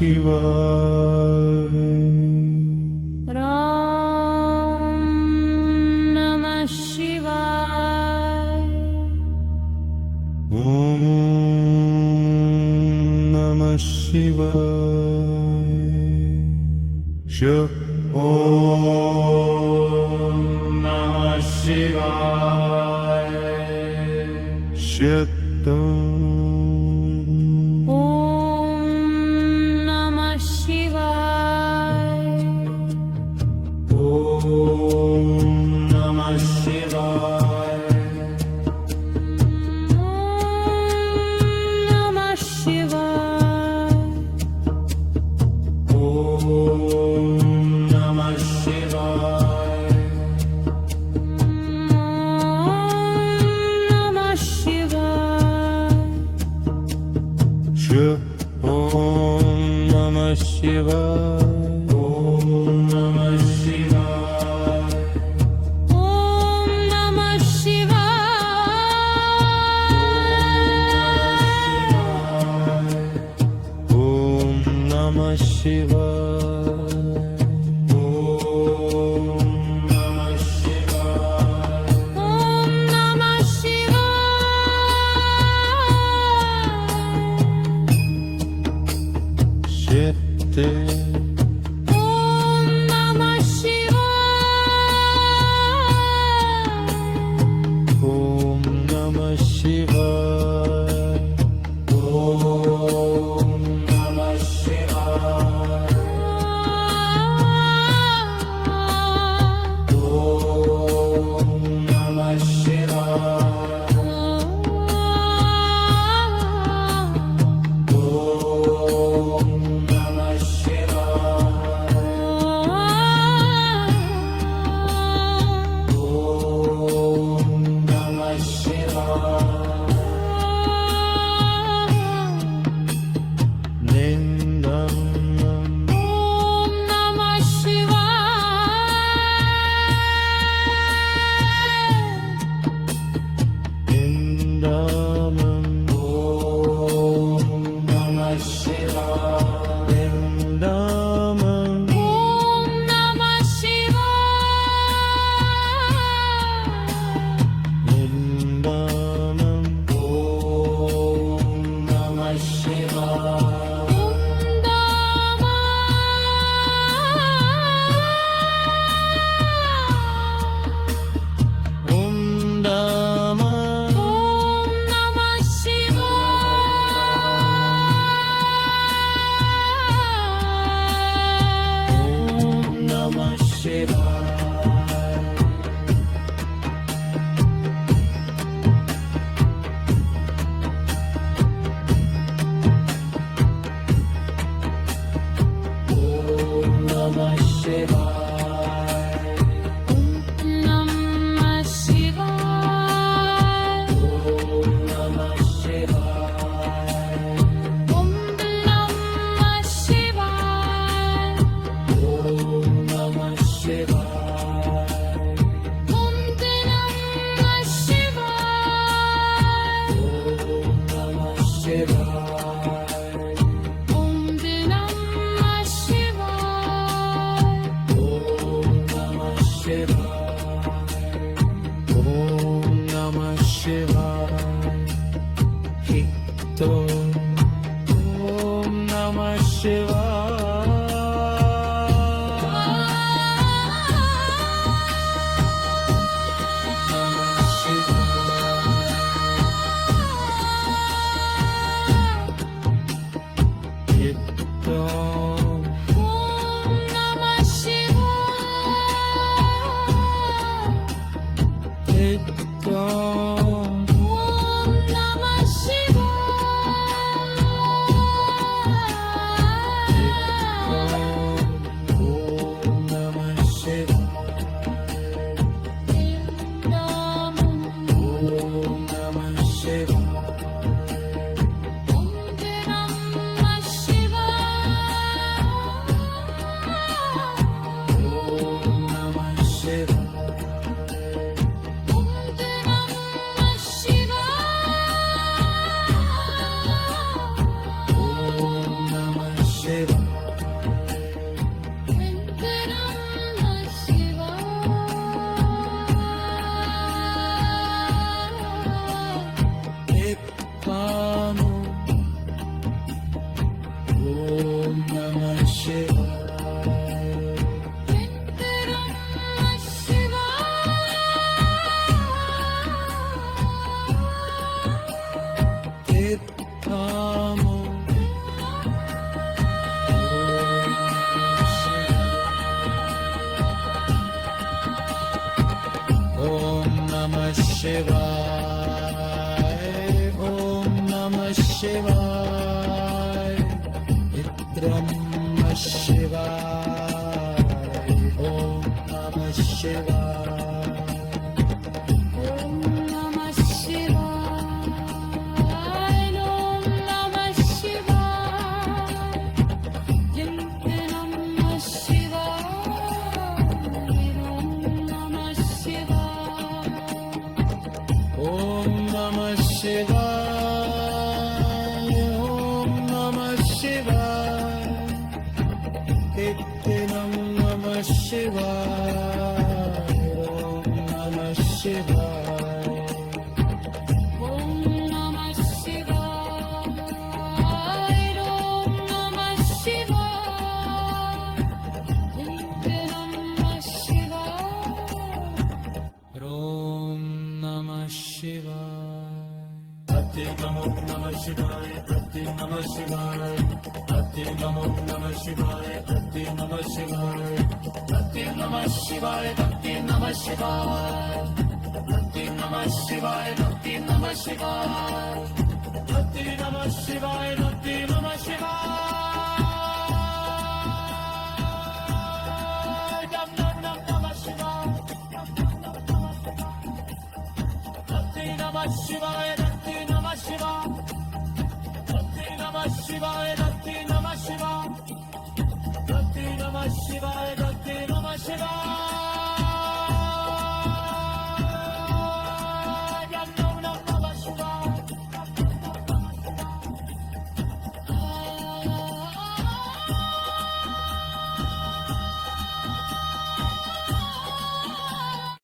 शिवाय राम नमः शिवाय ॐ नमः शिवाय ॐ नमः शिवाय ॐ नमः शिवाय ॐ नमः शिवाय नमः शिवाय ॐ नमः शिवाय नमः शिवाय ॐ नमः शिवाय ॐ नमः शिवाय ॐ नमः शिवाय ॐ नमः शिवाय ॐ नमः शिवाय ॐ नमः शिवाय ॐ नमः शिवाय ॐ नमः शिवाय ॐ नमः शिवाय ॐ नमः शिवाय ॐ नमः शिवाय ॐ नमः शिवाय निन्दं ॐ नमः शिवाय निन्दमं ॐ नमः शिवाय निन्दमं ॐ नमः शिवाय निन्दमं ॐ नमः शिवाय ॐ नमः ॐ नमः शिवाय ॐ नमः शिवाय नमः शिवाय ॐ नमः शिवाय ॐ नमः शिवाय ॐ नमः शिवाय ॐ नमः शिवाय ॐ नमः शिवाय ॐ नमः शिवाय ॐ नमः शिवाय ॐ नमः शिवाय हितो ॐ नमः शिवाय हितो ॐ नमः शिवाय शिवाय ॐ नमः शिवाय मित्रं नमः शिवाय ॐ नमः शिवाय ॐ नमः शिवाय ॐ नमः शिवाय नमः शिवाय ॐ नमः शिवाय ॐ नमः शिवाय नित्यं नमः शिवाय ॐ नमः शिवाय ॐ नमः शिवाय ॐ नमः शिवाय नमः शिवाय ॐ नमः शिवाय नमो नमः शिवाय प्रति नमः शिवाय प्रति नमो नमः शिवाय प्रति नमः शिवाय प्रति नमः शिवाय प्रति नमः शिवाय प्रति नमः शिवाय प्रति नमः शिवाय प्रति नमः शिवाय प्रति नमः शिवाय नम नम नम नमः शिवाय प्रति नमः शिवाय प्रति नमः शिवाय प्रति नमः शिवाय